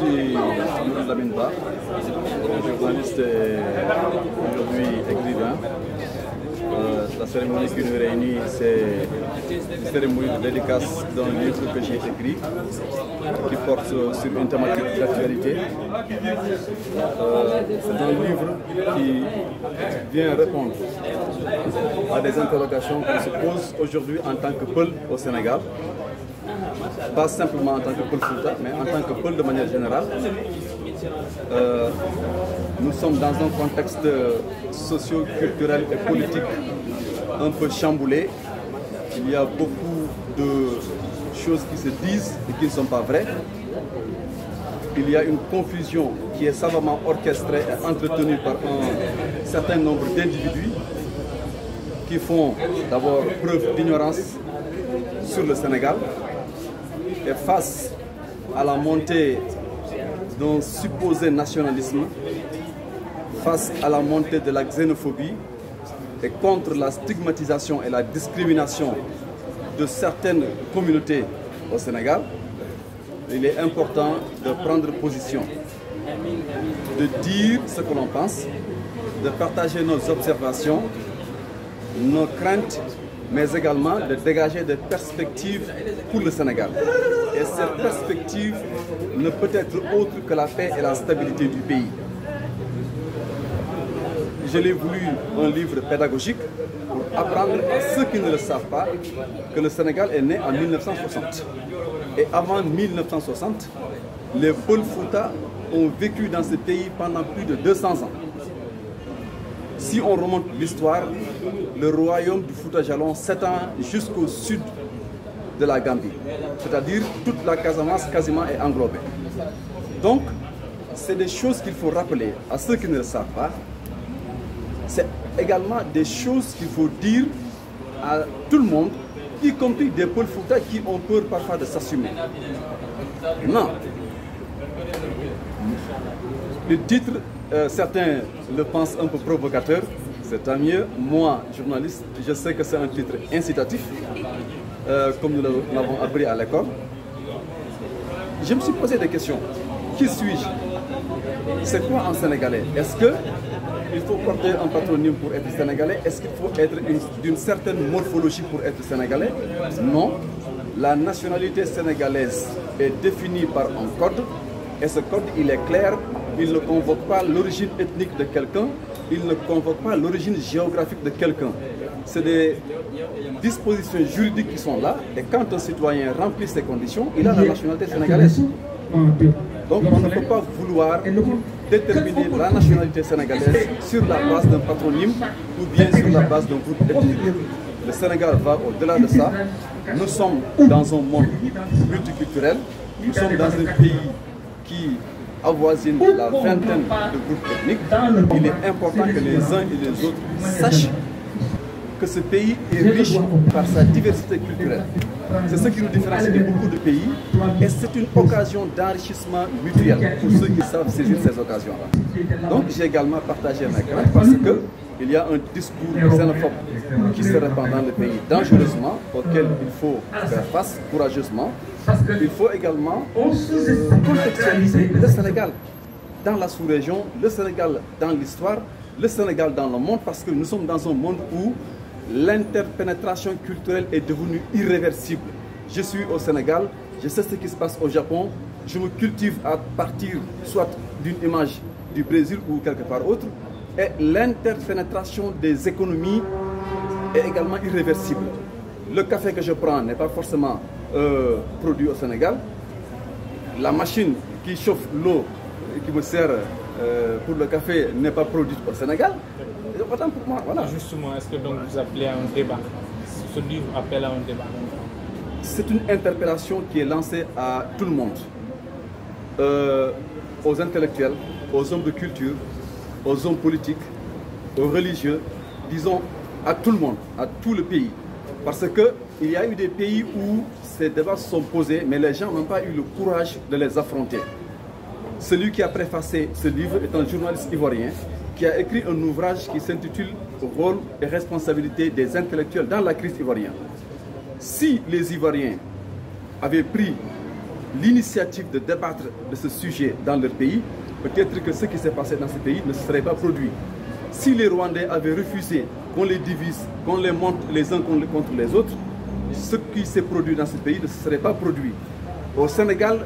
suis Mamadou Lamine Ba, journaliste et aujourd'hui écrivain. La cérémonie qui nous réunit, c'est une cérémonie de dédicace d'un livre que j'ai écrit, qui porte sur une thématique d'actualité. C'est un livre qui vient répondre à des interrogations qu'on se pose aujourd'hui en tant que Peul au Sénégal. Pas simplement en tant que Peul Fouta, mais en tant que Peul de manière générale. Nous sommes dans un contexte socio-culturel et politique un peu chamboulé. Il y a beaucoup de choses qui se disent et qui ne sont pas vraies. Il y a une confusion qui est savamment orchestrée et entretenue par un certain nombre d'individus qui font d'abord preuve d'ignorance sur le Sénégal. Et face à la montée d'un supposé nationalisme, face à la montée de la xénophobie et contre la stigmatisation et la discrimination de certaines communautés au Sénégal, il est important de prendre position, de dire ce que l'on pense, de partager nos observations, nos craintes, mais également de dégager des perspectives pour le Sénégal. Et cette perspective ne peut être autre que la paix et la stabilité du pays. Je l'ai voulu un livre pédagogique pour apprendre à ceux qui ne le savent pas que le Sénégal est né en 1960. Et avant 1960, les Peul Fouta ont vécu dans ce pays pendant plus de 200 ans. Si on remonte l'histoire, le royaume du Fouta Djallon s'étend jusqu'au sud de la Gambie. C'est-à-dire toute la Casamance quasiment est englobée. Donc, c'est des choses qu'il faut rappeler à ceux qui ne le savent pas. C'est également des choses qu'il faut dire à tout le monde, y compris des Peul Fouta qui ont peur parfois de s'assumer. Non. Le titre, certains le pensent un peu provocateur, c'est tant mieux. Moi, journaliste, je sais que c'est un titre incitatif, comme nous l'avons appris à l'école. Je me suis posé des questions. Qui suis-je? C'est quoi un Sénégalais? Est-ce qu'il faut porter un patronyme pour être Sénégalais? Est-ce qu'il faut être d'une certaine morphologie pour être Sénégalais? Non. La nationalité sénégalaise est définie par un code. Et ce code, il est clair. Il ne convoque pas l'origine ethnique de quelqu'un. Il ne convoque pas l'origine géographique de quelqu'un. C'est des dispositions juridiques qui sont là. Et quand un citoyen remplit ces conditions, il a la nationalité sénégalaise. Donc on ne peut pas vouloir déterminer la nationalité sénégalaise sur la base d'un patronyme ou bien sur la base d'un groupe ethnique. Le Sénégal va au-delà de ça. Nous sommes dans un monde multiculturel. Nous sommes dans un pays qui avoisine la vingtaine de groupes ethniques. Il est important que les uns et les autres sachent que ce pays est riche par sa diversité culturelle. C'est ce qui nous différencie de beaucoup de pays et c'est une occasion d'enrichissement mutuel pour ceux qui savent saisir ces occasions-là. Donc j'ai également partagé mes craintes parce qu'il y a un discours xénophobe qui se répand dans le pays dangereusement, auquel il faut faire face courageusement. Il faut également contextualiser le Sénégal dans la sous-région, le Sénégal dans l'histoire, le Sénégal dans le monde, parce que nous sommes dans un monde où l'interpénétration culturelle est devenue irréversible. Je suis au Sénégal, je sais ce qui se passe au Japon, je me cultive à partir soit d'une image du Brésil ou quelque part autre, et l'interpénétration des économies est également irréversible. Le café que je prends n'est pas forcément produit au Sénégal. La machine qui chauffe l'eau et qui me sert pour le café n'est pas produite au Sénégal. Autant pour moi, voilà. Justement, est-ce que donc vous appelez à un débat? Ce livre appelle à un débat? C'est une interpellation qui est lancée à tout le monde. Aux intellectuels, aux hommes de culture, aux hommes politiques, aux religieux, disons à tout le monde, à tout le pays. Parce qu'il y a eu des pays où ces débats se sont posés, mais les gens n'ont pas eu le courage de les affronter. Celui qui a préfacé ce livre est un journaliste ivoirien qui a écrit un ouvrage qui s'intitule « Rôle et responsabilité des intellectuels dans la crise ivoirienne ». Si les Ivoiriens avaient pris l'initiative de débattre de ce sujet dans leur pays, peut-être que ce qui s'est passé dans ce pays ne se serait pas produit. Si les Rwandais avaient refusé qu'on les divise, qu'on les monte les uns contre les autres, ce qui s'est produit dans ce pays ne se serait pas produit. Au Sénégal,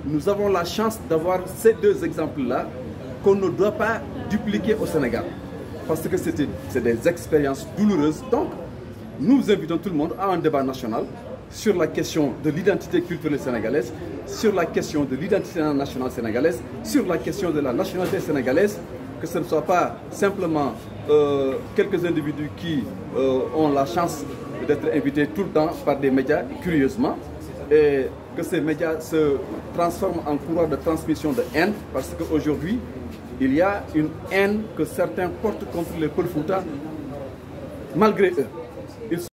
nous avons la chance d'avoir ces deux exemples-là qu'on ne doit pas dupliquer au Sénégal. Parce que c'est des expériences douloureuses. Donc, nous invitons tout le monde à un débat national sur la question de l'identité culturelle sénégalaise, sur la question de l'identité nationale sénégalaise, sur la question de la nationalité sénégalaise, que ce ne soit pas simplement quelques individus qui ont la chance d'être invités tout le temps par des médias, curieusement, et que ces médias se transforment en courroie de transmission de haine, parce qu'aujourd'hui, il y a une haine que certains portent contre les Peul Fouta, malgré eux.